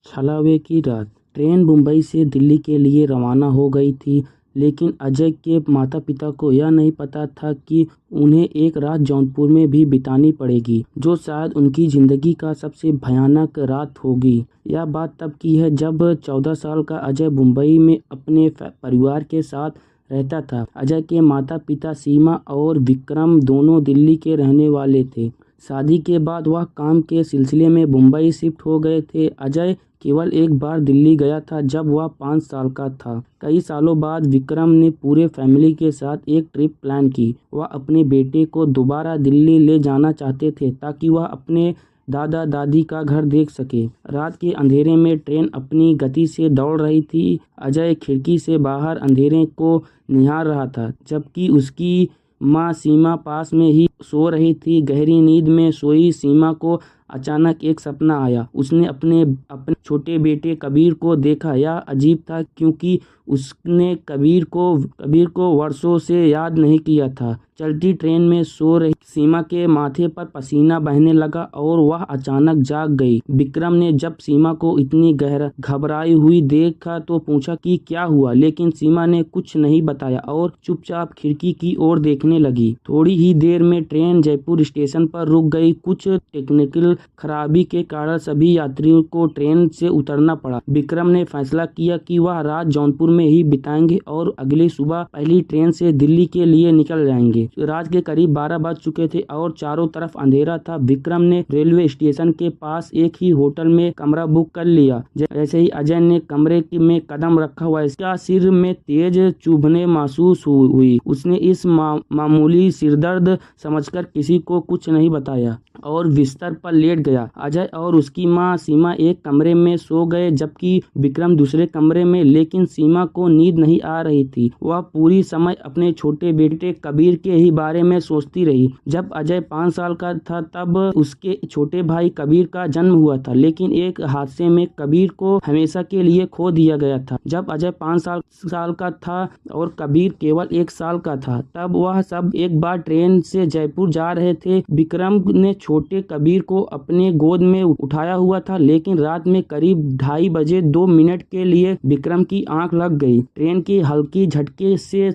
छलावे की रात। ट्रेन मुंबई से दिल्ली के लिए रवाना हो गई थी, लेकिन अजय के माता-पिता को यह नहीं पता था कि उन्हें एक रात जौनपुर में भी बितानी पड़ेगी, जो शायद उनकी ज़िंदगी का सबसे भयानक रात होगी। यह बात तब की है जब 14 साल का अजय मुंबई में अपने परिवार के साथ रहता था। अजय के माता-पिता सीमा और विक्रम दोनों दिल्ली के रहने वाले थे। शादी के बाद वह काम के सिलसिले में मुंबई शिफ्ट हो गए थे। अजय केवल एक बार दिल्ली गया था जब वह 5 साल का था। कई सालों बाद विक्रम ने पूरे फैमिली के साथ एक ट्रिप प्लान की। वह अपने बेटे को दोबारा दिल्ली ले जाना चाहते थे ताकि वह अपने दादा दादी का घर देख सके। रात के अंधेरे में ट्रेन अपनी गति से दौड़ रही थी। अजय खिड़की से बाहर अंधेरे को निहार रहा था, जबकि उसकी माँ सीमा पास में ही सो रही थी। गहरी नींद में सोई सीमा को अचानक एक सपना आया। उसने अपने छोटे बेटे कबीर को देखा। यह अजीब था क्योंकि उसने कबीर को वर्षों से याद नहीं किया था। चलती ट्रेन में सो रही सीमा के माथे पर पसीना बहने लगा और वह अचानक जाग गई। विक्रम ने जब सीमा को इतनी घबराई हुई देखा तो पूछा कि क्या हुआ, लेकिन सीमा ने कुछ नहीं बताया और चुपचाप खिड़की की ओर देखने लगी। थोड़ी ही देर में ट्रेन जयपुर स्टेशन पर रुक गई। कुछ टेक्निकल खराबी के कारण सभी यात्रियों को ट्रेन से उतरना पड़ा। विक्रम ने फैसला किया कि वह रात जौनपुर में ही बिताएंगे और अगली सुबह पहली ट्रेन से दिल्ली के लिए निकल जाएंगे। रात के करीब 12 बज चुके थे और चारों तरफ अंधेरा था। विक्रम ने रेलवे स्टेशन के पास एक ही होटल में कमरा बुक कर लिया। जैसे ही अजय ने कमरे में कदम रखा, उसका सिर में तेज चुभने महसूस हुई। उसने इस मामूली सिरदर्द समझकर किसी को कुछ नहीं बताया और बिस्तर पर लेट गया। अजय और उसकी माँ सीमा एक कमरे में सो गए, जबकि विक्रम दूसरे कमरे में। लेकिन सीमा को नींद नहीं आ रही थी। वह पूरी समय अपने छोटे बेटे कबीर के ही बारे में सोचती रही। जब अजय 5 साल का था तब उसके छोटे भाई कबीर का जन्म हुआ था, लेकिन एक हादसे में कबीर को हमेशा के लिए खो दिया गया था। जब अजय 5 साल का था और कबीर केवल 1 साल का था, तब वह सब एक बार ट्रेन से जयपुर जा रहे थे। विक्रम ने छोटे कबीर को अपने गोद में उठाया हुआ था, लेकिन रात में करीब 2:30 बजे 2 मिनट के लिए विक्रम की आंख लग गई। ट्रेन की हल्की झटके से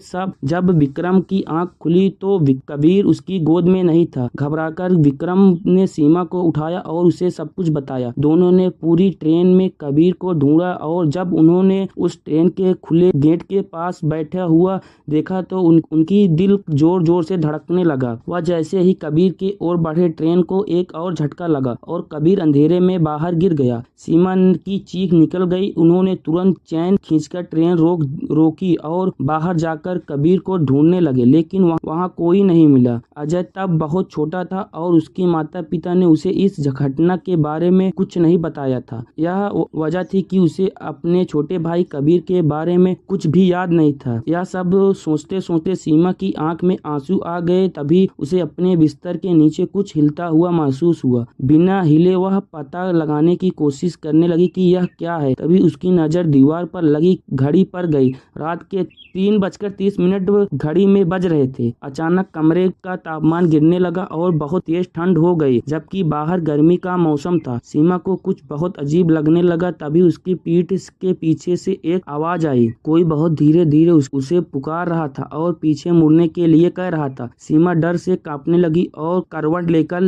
जब विक्रम की आंख खुली तो कबीर उसकी गोद में नहीं था। घबराकर विक्रम ने सीमा को उठाया और उसे सब कुछ बताया। दोनों ने पूरी ट्रेन में कबीर को ढूंढा और जब उन्होंने उस ट्रेन के खुले गेट के पास बैठा हुआ देखा तो उनकी दिल जोर जोर से धड़कने लगा। वह जैसे ही कबीर की ओर बढ़े, ट्रेन को एक और झटका लगा और कबीर अंधेरे में बाहर गिर गया। सीमा की चीख निकल गई। उन्होंने तुरंत चैन खींचकर ट्रेन रोकी और बाहर जाकर कबीर को ढूंढने लगे, लेकिन वहाँ कोई नहीं मिला। अजय तब बहुत छोटा था और उसके माता पिता ने उसे इस घटना के बारे में कुछ नहीं बताया था। यह वजह थी कि उसे अपने छोटे भाई कबीर के बारे में कुछ भी याद नहीं था। यह सब सोचते सोचते सीमा की आंख में आंसू आ गए। तभी उसे अपने बिस्तर के नीचे कुछ हिलता हुआ महसूस हुआ। बिना हिले वह पता लगाने की कोशिश करने लगी कि यह क्या है। तभी उसकी नजर दीवार पर लगी घड़ी पर गई। रात के 3:30 घड़ी में बज रहे थे। अचानक कमरे का तापमान गिरने लगा और बहुत तेज ठंड हो गई, जबकि बाहर गर्मी का मौसम था। सीमा को कुछ बहुत अजीब लगने लगा। तभी उसकी पीठ के पीछे से एक आवाज आई। कोई बहुत धीरे धीरे उसे पुकार रहा था और पीछे मुड़ने के लिए कह रहा था। सीमा डर से कांपने लगी और करवट लेकर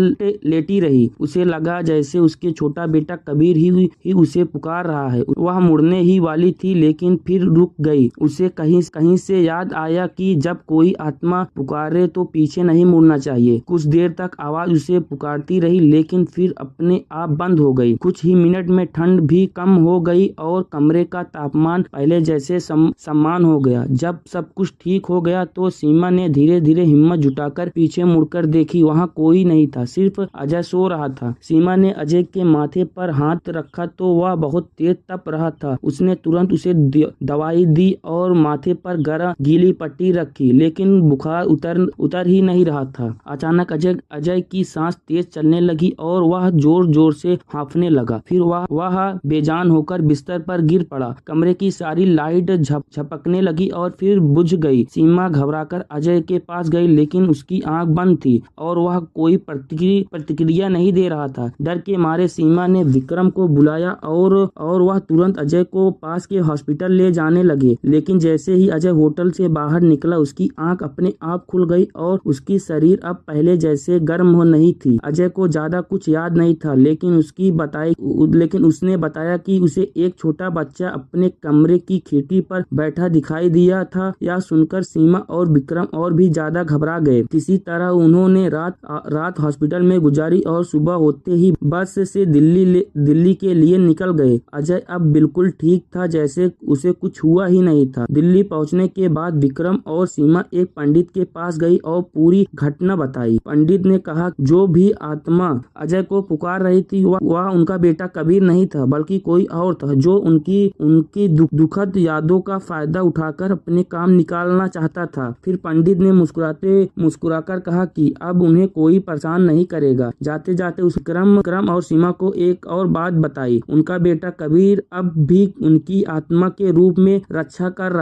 लेटी रही। उसे लगा जैसे उसके छोटा बेटा कबीर ही उसे पुकार रहा है। वह मुड़ने ही वाली थी, लेकिन फिर रुक गई। उसे कहीं से याद आया कि जब कोई आत्मा पुकारे तो पीछे नहीं मुड़ना चाहिए। कुछ देर तक आवाज उसे पुकारती रही, लेकिन फिर अपने आप बंद हो गई। कुछ ही मिनट में ठंड भी कम हो गई और कमरे का तापमान पहले जैसे समान हो गया। जब सब कुछ ठीक हो गया तो सीमा ने धीरे धीरे हिम्मत जुटाकर पीछे मुड़कर देखी। वहाँ कोई नहीं था, सिर्फ अजय सो रहा था। सीमा ने अजय के माथे पर हाथ रखा तो वह बहुत तेज तप रहा था। उसने तुरंत उसे दवाई दी और माथे पर गीली पट्टी रखी, लेकिन बुखार उतर ही नहीं रहा था। अचानक अजय की सांस तेज चलने लगी और वह जोर जोर से हांफने लगा। फिर वह बेजान होकर बिस्तर पर गिर पड़ा। कमरे की सारी लाइट झपकने लगी और फिर बुझ गई। सीमा घबराकर अजय के पास गई, लेकिन उसकी आंख बंद थी और वह कोई प्रतिक्रिया नहीं दे रहा था। डर के मारे सीमा ने विक्रम को बुलाया और वह तुरंत अजय को पास के हॉस्पिटल ले जाने लगे। लेकिन जैसे ही अजय होटल से बाहर निकला उसकी आंख अपने आप खुल गई और उसकी शरीर अब पहले जैसे गर्म हो नहीं थी। अजय को ज्यादा कुछ याद नहीं था, लेकिन उसने बताया कि उसे एक छोटा बच्चा अपने कमरे की खिड़की पर बैठा दिखाई दिया था। यह सुनकर सीमा और विक्रम और भी ज्यादा घबरा गए। किसी तरह उन्होंने रात हॉस्पिटल में गुजारी और सुबह होते ही बस से दिल्ली के लिए निकल गए। अजय अब बिल्कुल ठीक था, जैसे उसे कुछ हुआ ही नहीं था। दिल्ली पहुंचने के बाद विक्रम और सीमा एक पंडित के पास गई और पूरी घटना बताई। पंडित ने कहा जो भी आत्मा अजय को पुकार रही थी वह उनका बेटा कबीर नहीं था, बल्कि कोई और था जो उनकी दुखद यादों का फायदा उठाकर अपने काम निकालना चाहता था। फिर पंडित ने मुस्कुराकर कहा कि अब उन्हें कोई परेशान नहीं करेगा। जाते जाते उस विक्रम और सीमा को एक और बात बताई। उनका बेटा कबीर अब भी उनकी आत्मा के रूप में रक्षा कर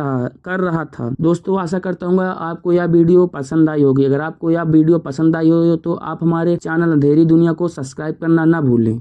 रहा था। दोस्तों, आशा करता हूँ आपको यह वीडियो पसंद आई होगी। अगर आपको यह वीडियो पसंद आई हो तो आप हमारे चैनल अंधेरी दुनिया को सब्सक्राइब करना ना भूलें।